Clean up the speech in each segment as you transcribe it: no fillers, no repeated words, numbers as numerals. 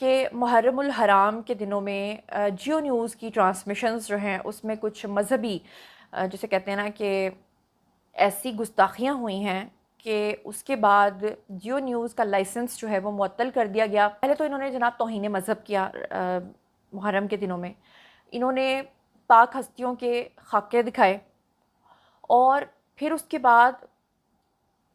کہ محرم الحرام کے دنوں میں جیو نیوز کی ٹرانسمیشنز جو ہیں اس میں کچھ مذہبی جسے کہتے ہیں نا کہ ایسی گستاخیاں ہوئی ہیں کہ اس کے بعد جیو نیوز کا لائسنس جو ہے وہ معطل کر دیا گیا. پہلے تو انہوں نے جناب توہین مذہب کیا محرم کے دنوں میں. انہوں نے پاک ہستیوں کے خاکے دکھائے اور پھر اس کے بعد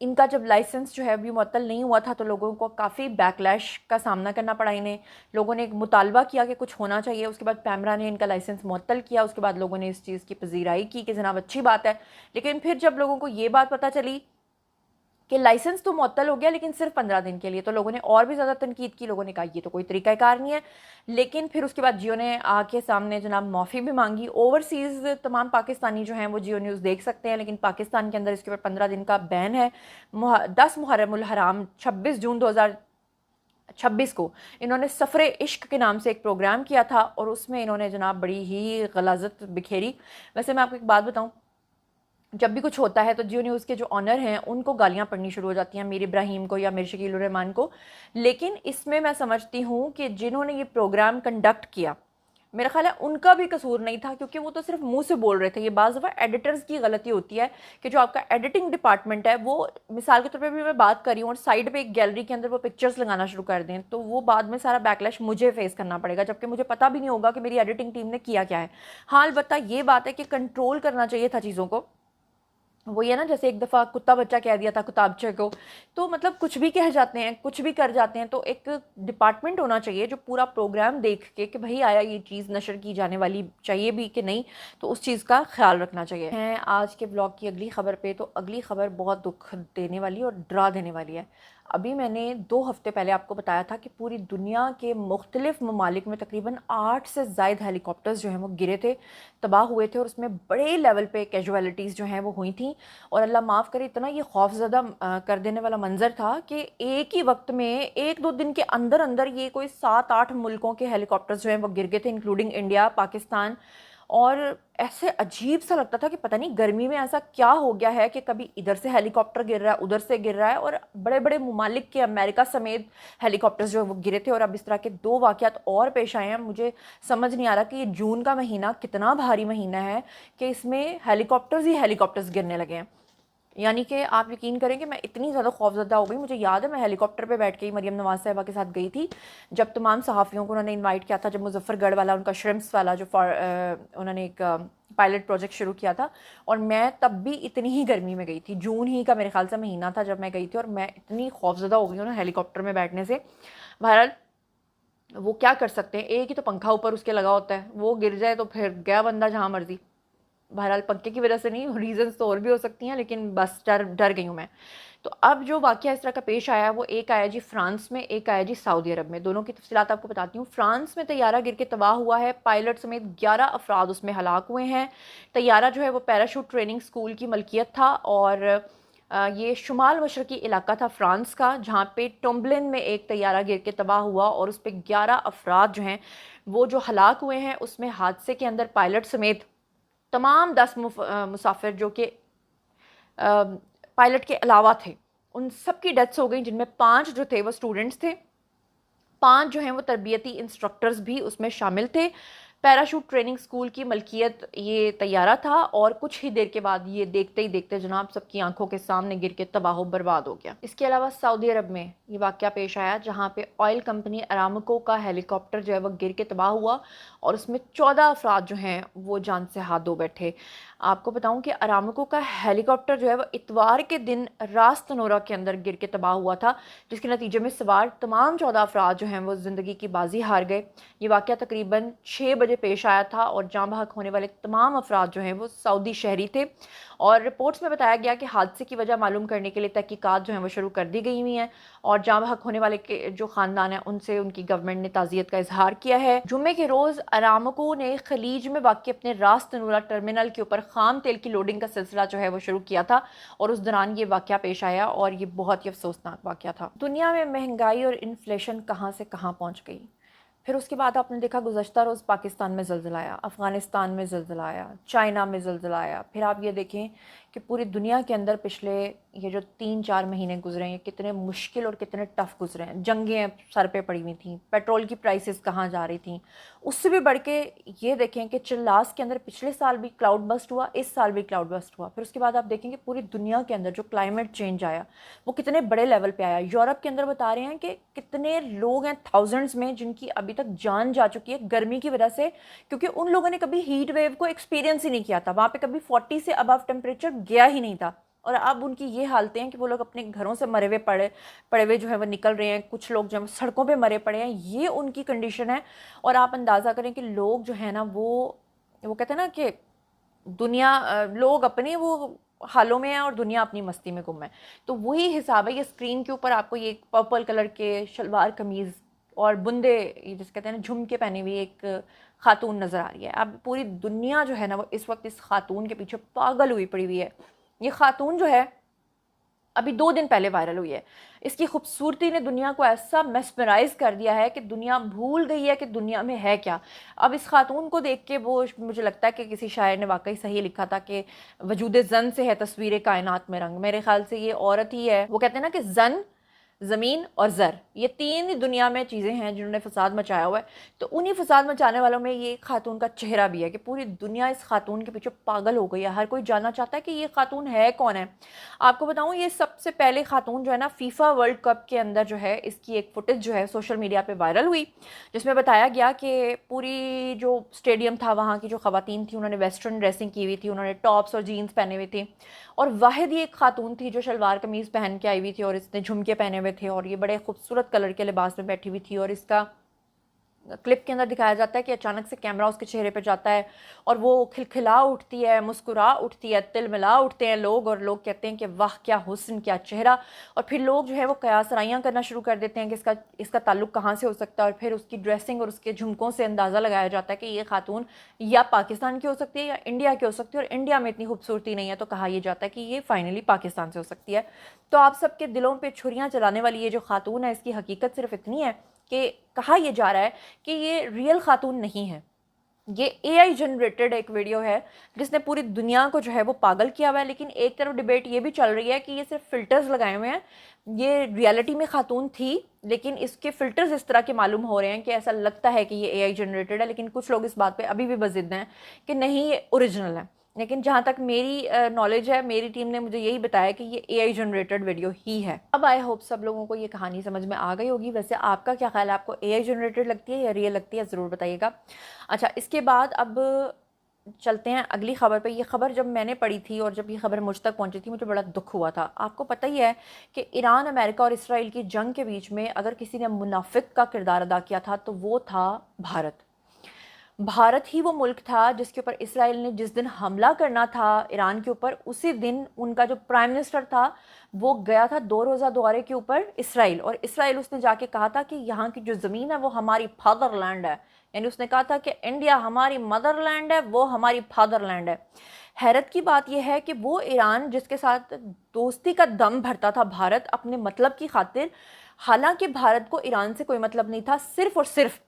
ان کا جب لائسنس جو ہے ابھی معطل نہیں ہوا تھا تو لوگوں کو کافی بیک لیش کا سامنا کرنا پڑا انہیں. لوگوں نے ایک مطالبہ کیا کہ کچھ ہونا چاہیے. اس کے بعد پیمرا نے ان کا لائسنس معطل کیا. اس کے بعد لوگوں نے اس چیز کی پذیرائی کی کہ جناب اچھی بات ہے. لیکن پھر جب لوگوں کو یہ بات پتہ چلی کہ لائسنس تو معطل ہو گیا لیکن صرف 15 دن کے لیے, تو لوگوں نے اور بھی زیادہ تنقید کی. لوگوں نے کہا یہ تو کوئی طریقہ کار نہیں ہے. لیکن پھر اس کے بعد جیو نے آ کے سامنے جناب معافی بھی مانگی. اوورسیز تمام پاکستانی جو ہیں وہ جیو نیوز دیکھ سکتے ہیں, لیکن پاکستان کے اندر اس کے اوپر 15 دن کا بین ہے. 10 محرم الحرام 26 جون 2026 کو انہوں نے سفر عشق کے نام سے ایک پروگرام کیا تھا اور اس میں انہوں نے جناب بڑی ہی غلاظت بکھیری. ویسے میں آپ کو ایک بات بتاؤں, جب بھی کچھ ہوتا ہے تو جیو نیوز کے جو آنر ہیں ان کو گالیاں پڑنی شروع ہو جاتی ہیں, میر ابراہیم کو یا میر شکیل الرحمان کو. لیکن اس میں سمجھتی ہوں کہ جنہوں نے یہ پروگرام کنڈکٹ کیا میرا خیال ہے ان کا بھی قصور نہیں تھا, کیونکہ وہ تو صرف منہ سے بول رہے تھے. یہ بعض دفعہ ایڈیٹرز کی غلطی ہوتی ہے کہ جو آپ کا ایڈیٹنگ ڈپارٹمنٹ ہے وہ مثال کے طور پہ بھی میں بات کر رہی ہوں اور سائڈ پہ ایک گیلری کے اندر وہ پکچرز لگانا شروع کر دیں تو وہ بعد میں سارا بیکلیش مجھے فیس کرنا پڑے گا, جبکہ مجھے پتہ بھی نہیں ہوگا کہ میری ایڈیٹنگ ٹیم نے کیا ہے. ہاں البتہ یہ بات ہے کہ کنٹرول کرنا چاہیے تھا چیزوں کو. وہ یہ نا جیسے ایک دفعہ کتا بچہ کہہ دیا تھا کتابچے کو, تو مطلب کچھ بھی کہہ جاتے ہیں, کچھ بھی کر جاتے ہیں. تو ایک ڈپارٹمنٹ ہونا چاہیے جو پورا پروگرام دیکھ کے کہ بھئی آیا یہ چیز نشر کی جانے والی چاہیے بھی کہ نہیں, تو اس چیز کا خیال رکھنا چاہیے. ہیں آج کے بلاگ کی اگلی خبر پہ, تو اگلی خبر بہت دکھ دینے والی اور ڈرا دینے والی ہے. ابھی میں نے 2 ہفتے پہلے آپ کو بتایا تھا کہ پوری دنیا کے مختلف ممالک میں تقریباً 8 سے زائد ہیلی کاپٹرز جو ہیں وہ گرے تھے, تباہ ہوئے تھے, اور اس میں بڑے لیول پہ کیجویلٹیز جو ہیں وہ ہوئی تھیں. اور اللہ معاف کرے اتنا یہ خوف زدہ کر دینے والا منظر تھا کہ ایک ہی وقت میں 1-2 دن کے اندر اندر یہ کوئی 7-8 ملکوں کے ہیلی کاپٹرز جو ہیں وہ گر گئے تھے, انکلوڈنگ انڈیا, پاکستان. اور ایسے عجیب سا لگتا تھا کہ پتہ نہیں گرمی میں ایسا کیا ہو گیا ہے کہ کبھی ادھر سے ہیلی کاپٹر گر رہا ہے, ادھر سے گر رہا ہے, اور بڑے بڑے ممالک کے امریکہ سمیت ہیلی کاپٹرز جو وہ گرے تھے. اور اب اس طرح کے 2 واقعات اور پیش آئے ہیں. مجھے سمجھ نہیں آ رہا کہ یہ جون کا مہینہ کتنا بھاری مہینہ ہے کہ اس میں ہیلی کاپٹرز ہی ہیلی کاپٹرز گرنے لگے ہیں. یعنی کہ آپ یقین کریں کہ میں اتنی زیادہ خوفزدہ ہو گئی. مجھے یاد ہے میں ہیلی کاپٹر پہ بیٹھ کے ہی مریم نواز صاحبہ کے ساتھ گئی تھی جب تمام صحافیوں کو انہوں نے انوائٹ کیا تھا, جب مظفر گڑھ والا ان کا شرمپس والا جو انہوں نے ایک پائلٹ پروجیکٹ شروع کیا تھا, اور میں تب بھی اتنی ہی گرمی میں گئی تھی. جون ہی کا میرے خیال سے مہینہ تھا جب میں گئی تھی, اور میں اتنی خوفزدہ ہو گئی ہوں نا ہیلی کاپٹر میں بیٹھنے سے. بہرحال وہ کیا کر سکتے ہیں, ایک ہی تو پنکھا اوپر اس کے لگا ہوتا ہے, وہ گر جائے تو پھر گیا بندہ جہاں مرضی. بہرحال پنکھے کی وجہ سے نہیں, ریزنز تو اور بھی ہو سکتی ہیں, لیکن بس ڈر گئی ہوں میں. تو اب جو واقعہ اس طرح کا پیش آیا وہ ایک آیا جی فرانس میں, ایک آیا جی سعودی عرب میں. دونوں کی تفصیلات آپ کو بتاتی ہوں. فرانس میں طیارہ گر کے تباہ ہوا ہے, پائلٹ سمیت 11 افراد اس میں ہلاک ہوئے ہیں. طیارہ جو ہے وہ پیراشوٹ ٹریننگ اسکول کی ملکیت تھا, اور یہ شمال مشرقی علاقہ تھا فرانس کا, جہاں پہ ٹمبلن میں ایک طیارہ گر کے تباہ ہوا, اور اس پہ 11 افراد جو ہیں وہ جو ہلاک ہوئے ہیں اس میں حادثے کے اندر پائلٹ سمیت تمام 10 مسافر جو کہ پائلٹ کے علاوہ تھے, ان سب کی ڈیتھس ہو گئیں, جن میں 5 جو تھے وہ اسٹوڈنٹس تھے, 5 جو ہیں وہ تربیتی انسٹرکٹرز بھی اس میں شامل تھے. پیراشوٹ ٹریننگ اسکول کی ملکیت یہ طیارہ تھا, اور کچھ ہی دیر کے بعد یہ دیکھتے ہی دیکھتے جناب سب کی آنکھوں کے سامنے گر کے تباہ و برباد ہو گیا. اس کے علاوہ سعودی عرب میں یہ واقعہ پیش آیا جہاں پہ آئل کمپنی ارامکو کا ہیلی کاپٹر جو ہے وہ گر کے تباہ ہوا, اور اس میں 14 افراد جو ہیں وہ جان سے ہاتھ دھو بیٹھے. آپ کو بتاؤں کہ ارامکو کا ہیلی کاپٹر جو ہے وہ اتوار کے دن راس تنورہ کے اندر گر کے تباہ ہوا تھا, جس کے نتیجے میں سوار تمام 14 افراد جو ہیں وہ زندگی کی بازی ہار گئے. یہ واقعہ تقریباً 6 بجے پیش آیا تھا, اور جاں بحق ہونے والے تمام افراد جو ہیں وہ سعودی شہری تھے. اور رپورٹس میں بتایا گیا کہ حادثے کی وجہ معلوم کرنے کے لیے تحقیقات جو ہیں وہ شروع کر دی گئی ہوئی ہیں, اور جاں بحق ہونے والے کے جو خاندان ہیں ان سے ان کی گورنمنٹ نے تعزیت کا اظہار کیا ہے. جمعے کے روز ارامکو نے خلیج میں واقع اپنے راس تنورہ ٹرمینل کے اوپر خام تیل کی لوڈنگ کا سلسلہ جو ہے وہ شروع کیا تھا, اور اس دوران یہ واقعہ پیش آیا, اور یہ بہت ہی افسوسناک واقعہ تھا. دنیا میں مہنگائی اور انفلیشن کہاں سے کہاں پہنچ گئی. پھر اس کے بعد آپ نے دیکھا گزشتہ روز پاکستان میں زلزلہ آیا, افغانستان میں زلزلہ آیا, چائنا میں زلزلہ آیا. پھر آپ یہ دیکھیں کہ پوری دنیا کے اندر پچھلے یہ جو 3-4 مہینے گزرے ہیں یہ کتنے مشکل اور کتنے ٹف گزرے ہیں. جنگیں سر پہ پڑی ہوئی تھیں, پیٹرول کی پرائسز کہاں جا رہی تھیں. اس سے بھی بڑھ کے یہ دیکھیں کہ چلاس کے اندر پچھلے سال بھی کلاؤڈ بسٹ ہوا, اس سال بھی کلاؤڈ بسٹ ہوا. پھر اس کے بعد آپ دیکھیں کہ پوری دنیا کے اندر جو کلائمیٹ چینج آیا وہ کتنے بڑے لیول پہ آیا. یورپ کے اندر بتا رہے ہیں کہ کتنے لوگ ہیں تھاؤزنڈز میں جن کی ابھی تک جان جا چکی ہے گرمی کی وجہ سے, کیونکہ ان لوگوں نے کبھی ہیٹ ویو کو ایکسپیرینس ہی نہیں کیا تھا. وہاں پہ کبھی 40 سے ابو ٹیمپریچر گیا ہی نہیں تھا, اور اب ان کی یہ حالتیں ہیں کہ وہ لوگ اپنے گھروں سے مرے ہوئے جو ہے وہ نکل رہے ہیں. کچھ لوگ جو ہیں سڑکوں پہ مرے پڑے ہیں. یہ ان کی کنڈیشن ہے. اور آپ اندازہ کریں کہ لوگ جو ہے نا وہ کہتے ہیں نا کہ لوگ اپنے وہ حالوں میں ہیں اور دنیا اپنی مستی میں گم ہے. تو وہی حساب ہے. یہ اسکرین کے اوپر آپ کو یہ پرپل کلر کے شلوار قمیض اور بندے جس کہتے ہیں نا جھمکے پہنے ہوئی ایک خاتون نظر آ رہی ہے. اب پوری دنیا جو ہے نا وہ اس وقت اس خاتون کے پیچھے پاگل ہوئی پڑی ہوئی ہے. یہ خاتون جو ہے ابھی 2 دن پہلے وائرل ہوئی ہے. اس کی خوبصورتی نے دنیا کو ایسا میسمرائز کر دیا ہے کہ دنیا بھول گئی ہے کہ دنیا میں ہے کیا. اب اس خاتون کو دیکھ کے وہ مجھے لگتا ہے کہ کسی شاعر نے واقعی صحیح لکھا تھا کہ وجود زن سے ہے تصویر کائنات میں رنگ. میرے خیال سے یہ عورت ہی ہے. وہ کہتے ہیں نا کہ زن, زمین اور زر, یہ 3 ہی دنیا میں چیزیں ہیں جنہوں نے فساد مچایا ہوا ہے. تو انہی فساد مچانے والوں میں یہ خاتون کا چہرہ بھی ہے کہ پوری دنیا اس خاتون کے پیچھے پاگل ہو گئی ہے. ہر کوئی جاننا چاہتا ہے کہ یہ خاتون ہے کون ہے. آپ کو بتاؤں یہ سب سے پہلے خاتون جو ہے نا فیفا ورلڈ کپ کے اندر جو ہے اس کی ایک فوٹیج جو ہے سوشل میڈیا پہ وائرل ہوئی, جس میں بتایا گیا کہ پوری جو اسٹیڈیم تھا وہاں کی جو خواتین تھیں انہوں نے ویسٹرن ڈریسنگ کی ہوئی تھی, انہوں نے ٹاپس اور جینس پہنے ہوئے تھے, اور واحد یہ ایک خاتون تھی جو شلوار قمیض پہن کے آئی ہوئی تھی اور اس نے جھمکے پہنے ہوئے تھے اور یہ بڑے خوبصورت کلر کے لباس میں بیٹھی ہوئی تھی. اور اس کا کلپ کے اندر دکھایا جاتا ہے کہ اچانک سے کیمرہ اس کے چہرے پہ جاتا ہے اور وہ کھلکھلا اٹھتی ہے, مسکرا اٹھتی ہے, تل ملا اٹھتے ہیں لوگ, اور لوگ کہتے ہیں کہ واہ کیا حسن, کیا چہرہ. اور پھر لوگ جو ہے وہ قیاس آرائیاں کرنا شروع کر دیتے ہیں کہ اس کا تعلق کہاں سے ہو سکتا ہے. اور پھر اس کی ڈریسنگ اور اس کے جھمکوں سے اندازہ لگایا جاتا ہے کہ یہ خاتون یا پاکستان کی ہو سکتی ہے یا انڈیا کی ہو سکتی ہے, اور انڈیا میں اتنی خوبصورتی نہیں ہے تو کہا یہ جاتا ہے کہ یہ فائنلی پاکستان سے ہو سکتی ہے. تو آپ سب کے دلوں پہ چھریاں چلانے والی یہ جو خاتون ہے اس کی حقیقت صرف اتنی ہے کہ کہا یہ جا رہا ہے کہ یہ ریئل خاتون نہیں ہے. یہ اے آئی جنریٹڈ ایک ویڈیو ہے جس نے پوری دنیا کو جو ہے وہ پاگل کیا ہوا ہے. لیکن ایک طرف ڈیبیٹ یہ بھی چل رہی ہے کہ یہ صرف فلٹرز لگائے ہوئے ہیں, یہ ریئلٹی میں خاتون تھی لیکن اس کے فلٹرز اس طرح کے معلوم ہو رہے ہیں کہ ایسا لگتا ہے کہ یہ اے آئی جنریٹڈ ہے. لیکن کچھ لوگ اس بات پہ ابھی بھی بضد ہیں کہ نہیں یہ اوریجنل ہے. لیکن جہاں تک میری نالج ہے, میری ٹیم نے مجھے یہی بتایا کہ یہ اے آئی جنریٹڈ ویڈیو ہی ہے. اب آئی ہوپ سب لوگوں کو یہ کہانی سمجھ میں آ گئی ہوگی. ویسے آپ کا کیا خیال ہے, آپ کو اے آئی جنریٹڈ لگتی ہے یا ریئل لگتی ہے, ضرور بتائیے گا. اچھا, اس کے بعد اب چلتے ہیں اگلی خبر پہ. یہ خبر جب میں نے پڑھی تھی اور جب یہ خبر مجھ تک پہنچی تھی مجھے بڑا دکھ ہوا تھا. آپ کو پتہ ہی ہے کہ ایران, امریکہ اور اسرائیل کی جنگ کے بیچ میں اگر کسی نے منافق کا کردار ادا کیا تھا تو وہ تھا بھارت. بھارت ہی وہ ملک تھا جس کے اوپر اسرائیل نے جس دن حملہ کرنا تھا ایران کے اوپر, اسی دن ان کا جو پرائم منسٹر تھا وہ گیا تھا 2 روزہ دورے کے اوپر اسرائیل. اور اسرائیل اس نے جا کے کہا تھا کہ یہاں کی جو زمین ہے وہ ہماری فادر لینڈ ہے. یعنی اس نے کہا تھا کہ انڈیا ہماری مدر لینڈ ہے, وہ ہماری فادر لینڈ ہے. حیرت کی بات یہ ہے کہ وہ ایران جس کے ساتھ دوستی کا دم بھرتا تھا بھارت اپنے مطلب کی خاطر, حالانکہ بھارت کو ایران سے کوئی مطلب نہیں تھا, صرف اور صرف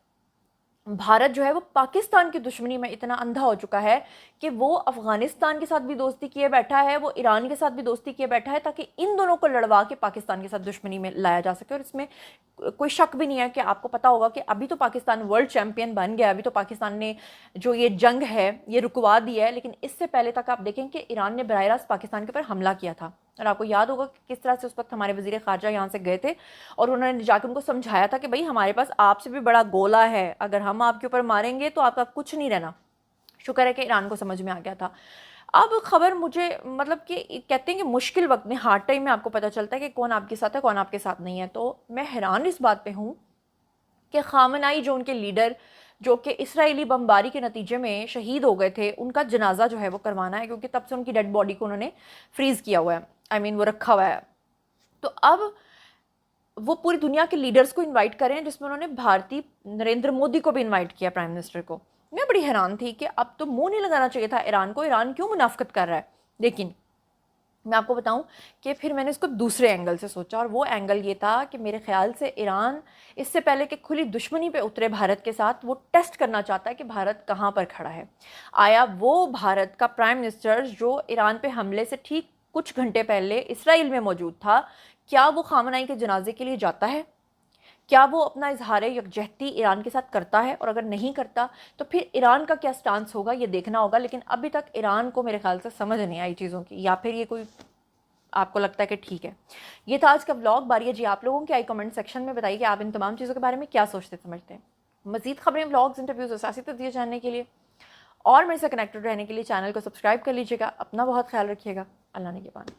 بھارت جو ہے وہ پاکستان کی دشمنی میں اتنا اندھا ہو چکا ہے کہ وہ افغانستان کے ساتھ بھی دوستی کیے بیٹھا ہے, وہ ایران کے ساتھ بھی دوستی کیے بیٹھا ہے تاکہ ان دونوں کو لڑوا کے پاکستان کے ساتھ دشمنی میں لایا جا سکے. اور اس میں کوئی شک بھی نہیں ہے کہ آپ کو پتا ہوگا کہ ابھی تو پاکستان ورلڈ چیمپئن بن گیا, ابھی تو پاکستان نے جو یہ جنگ ہے یہ رکوا دی ہے. لیکن اس سے پہلے تک آپ دیکھیں کہ ایران نے براہ راست پاکستان کے اوپر حملہ کیا تھا. اور آپ کو یاد ہوگا کہ کس طرح سے اس وقت ہمارے وزیر خارجہ یہاں سے گئے تھے اور انہوں نے جا کے ان کو سمجھایا تھا کہ بھائی ہمارے پاس آپ سے بھی بڑا گولا ہے, اگر ہم آپ کے اوپر ماریں گے تو آپ کا کچھ نہیں رہنا. شکر ہے کہ ایران کو سمجھ میں آ گیا تھا. اب خبر مجھے مطلب کہ کہتے ہیں کہ مشکل وقت میں, ہارڈ ٹائم میں آپ کو پتہ چلتا ہے کہ کون آپ کے ساتھ ہے کون آپ کے ساتھ نہیں ہے. تو میں حیران اس بات پہ ہوں کہ خامنائی جو ان کے لیڈر جو کہ اسرائیلی بمباری کے نتیجے میں شہید ہو گئے تھے, ان کا جنازہ جو ہے وہ کروانا ہے کیونکہ تب سے ان کی ڈیڈ باڈی کو انہوں نے فریز کیا ہوا ہے, وہ رکھا ہوا ہے. تو اب وہ پوری دنیا کے لیڈرز کو انوائٹ کریں جس میں انہوں نے بھارتی نریندر مودی کو بھی انوائٹ کیا, پرائم منسٹر کو. میں بڑی حیران تھی کہ اب تو منہ نہیں لگانا چاہیے تھا ایران کو, ایران کیوں منافقت کر رہا ہے. لیکن میں آپ کو بتاؤں کہ پھر میں نے اس کو دوسرے اینگل سے سوچا, اور وہ اینگل یہ تھا کہ میرے خیال سے ایران اس سے پہلے کہ کھلی دشمنی پہ اترے بھارت کے ساتھ, وہ ٹیسٹ کرنا چاہتا ہے کہ بھارت کہاں پر کھڑا ہے. آیا وہ بھارت کا پرائم منسٹر جو ایران پہ حملے سے ٹھیک کچھ گھنٹے پہلے اسرائیل میں موجود تھا، کیا وہ خامنہئی کے جنازے کے لیے جاتا ہے؟ کیا وہ اپنا اظہار یکجہتی ایران کے ساتھ کرتا ہے؟ اور اگر نہیں کرتا تو پھر ایران کا کیا سٹانس ہوگا، یہ دیکھنا ہوگا. لیکن ابھی تک ایران کو میرے خیال سے سمجھ نہیں آئی چیزوں کی، یا پھر یہ کوئی آپ کو لگتا ہے کہ ٹھیک ہے. یہ تھا آج کا ولاگ. باری ہے جی آپ لوگوں کے. آئی کمنٹ سیکشن میں بتائیے کہ آپ ان تمام چیزوں کے بارے میں کیا سوچتے سمجھتے ہیں. مزید خبریں، ولاگز، انٹرویوز اور سیاسی تجزیے جاننے کے لیے اور میرے سے کنیکٹڈ رہنے کے لیے چینل کو سبسکرائب کر لیجیے گا. اپنا بہت خیال رکھیے گا. اللہ نگہبان.